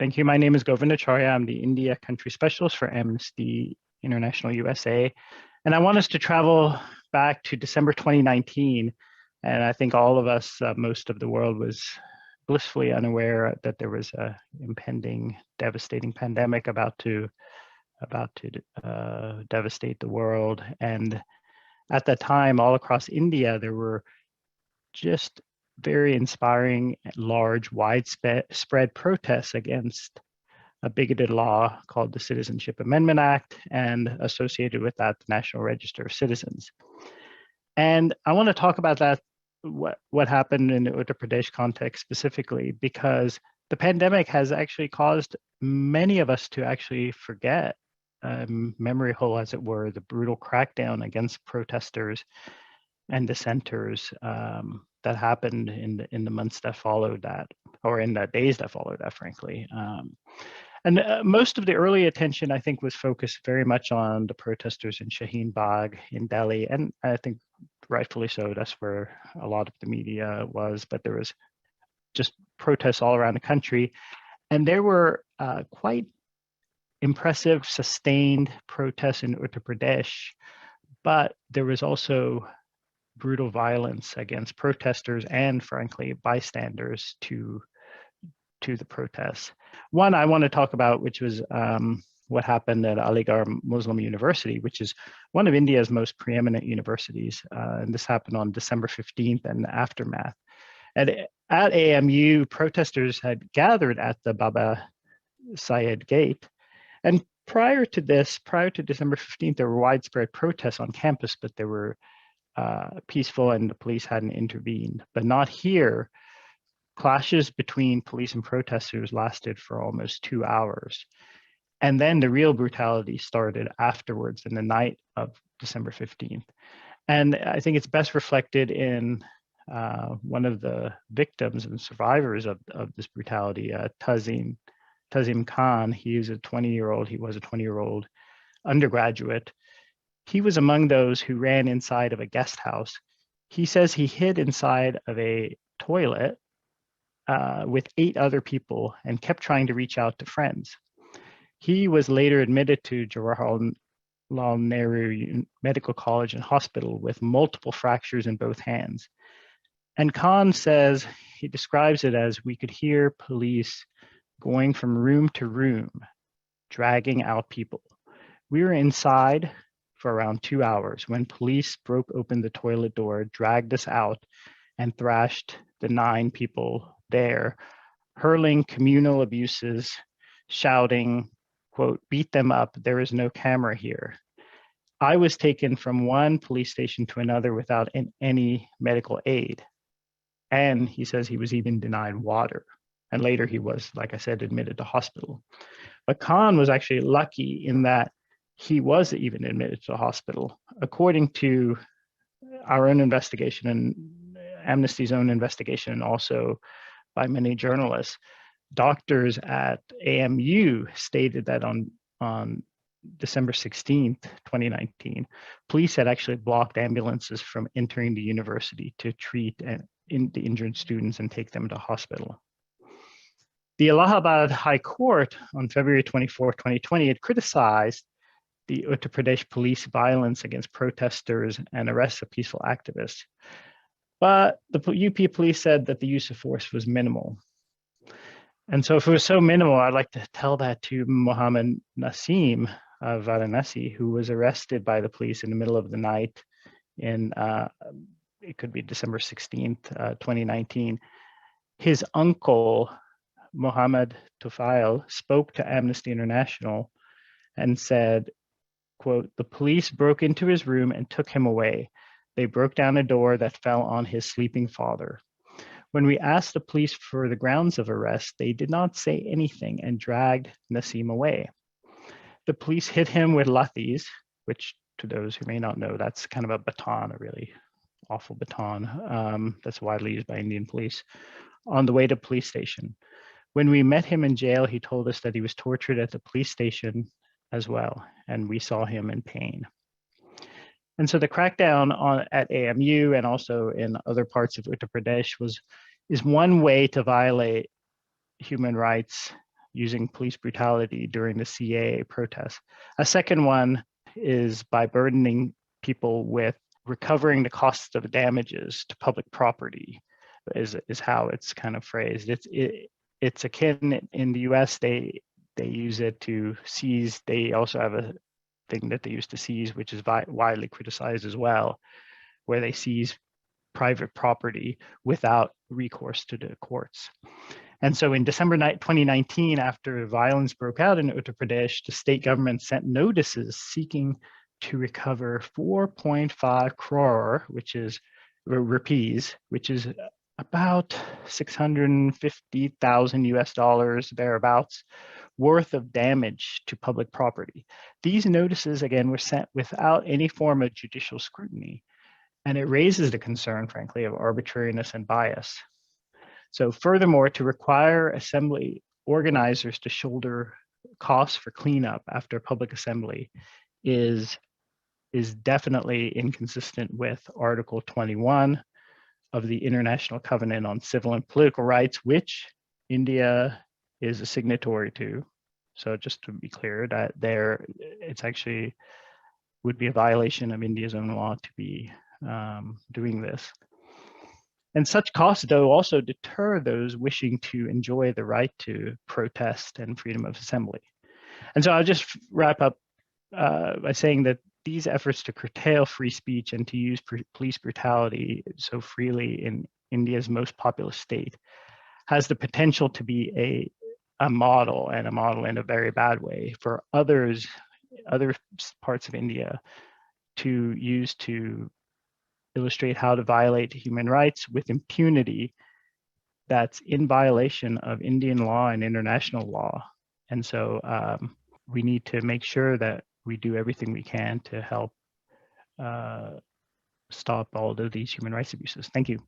Thank you. My name is Govind Acharya. I'm the India country specialist for Amnesty International USA. And I want us to travel back to December 2019. And I think all of us, most of the world was blissfully unaware that there was an impending devastating pandemic about to devastate the world. And at that time, all across India, there were just very inspiring, large, widespread protests against a bigoted law called the Citizenship Amendment Act, and associated with that, the National Register of Citizens. And I want to talk about that, what happened in the Uttar Pradesh context specifically, because the pandemic has actually caused many of us to actually forget, memory hole as it were, the brutal crackdown against protesters and dissenters that happened in the months that followed that, or in the days that followed that, frankly. And most of the early attention, I think, was focused very much on the protesters in Shaheen Bagh in Delhi, and I think rightfully so. That's where a lot of the media was, but there was just protests all around the country, and there were quite impressive, sustained protests in Uttar Pradesh, but there was also brutal violence against protesters and, frankly, bystanders to the protests. One I want to talk about, which was what happened at Aligarh Muslim University, which is one of India's most preeminent universities. And this happened on December 15th and the aftermath. At AMU, protesters had gathered at the Baba Syed Gate. And prior to December 15th, there were widespread protests on campus, but there were peaceful and the police hadn't intervened, but not here. Clashes between police and protesters lasted for almost 2 hours. And then the real brutality started afterwards in the night of December 15th. And I think it's best reflected in one of the victims and survivors of this brutality, Tazim Khan. He was a 20-year-old undergraduate. He was among those who ran inside of a guest house. He says he hid inside of a toilet with 8 other people and kept trying to reach out to friends. He was later admitted to Jawaharlal Nehru Medical College and Hospital with multiple fractures in both hands. And Khan says, he describes it as, we could hear police going from room to room, dragging out people. We were inside for around 2 hours when police broke open the toilet door, dragged us out, and thrashed the 9 people there, hurling communal abuses, shouting, quote, "Beat them up, there is no camera here." I was taken from one police station to another without any medical aid. And he says he was even denied water. And later he was, like I said, admitted to hospital. But Khan was actually lucky in that he was even admitted to the hospital. According to our own investigation and Amnesty's own investigation, and also by many journalists, doctors at AMU stated that on December 16th, 2019, police had actually blocked ambulances from entering the university to treat the injured students and take them to hospital. The Allahabad High Court on February 24, 2020 had criticized the Uttar Pradesh police violence against protesters and arrests of peaceful activists. But the UP police said that the use of force was minimal. And so if it was so minimal, I'd like to tell that to Mohammad Naseem of Varanasi, who was arrested by the police in the middle of the night in, it could be December 16th, 2019. His uncle, Mohammad Tufail, spoke to Amnesty International and said, quote, "The police broke into his room and took him away. They broke down a door that fell on his sleeping father. When we asked the police for the grounds of arrest, they did not say anything and dragged Naseem away. The police hit him with lathis," which, to those who may not know, that's kind of a baton, a really awful baton that's widely used by Indian police, on the way to police station. When we met him in jail, he told us that he was tortured at the police station as well, and we saw him in pain. And so the crackdown at AMU and also in other parts of Uttar Pradesh is one way to violate human rights using police brutality during the CAA protests. A second one is by burdening people with recovering the costs of damages to public property, is how it's kind of phrased. It's akin in the US, they use it to seize. They also have a thing that they use to seize, which is widely criticized as well, where they seize private property without recourse to the courts. And so in December 2019, after violence broke out in Uttar Pradesh, the state government sent notices seeking to recover 4.5 crore, which is rupees, which is about 650,000 US dollars, thereabouts, worth of damage to public property. These notices, again, were sent without any form of judicial scrutiny. And it raises the concern, frankly, of arbitrariness and bias. So furthermore, to require assembly organizers to shoulder costs for cleanup after public assembly is definitely inconsistent with Article 21 of the International Covenant on Civil and Political Rights, which India is a signatory to. So just to be clear, that it's actually would be a violation of India's own law to be doing this. And such costs, though, also deter those wishing to enjoy the right to protest and freedom of assembly. And so I'll just wrap up by saying that these efforts to curtail free speech and to use police brutality so freely in India's most populous state has the potential to be a model, and a model in a very bad way, for other parts of India to use to illustrate how to violate human rights with impunity that's in violation of Indian law and international law. And so we need to make sure that we do everything we can to help stop all of these human rights abuses. Thank you.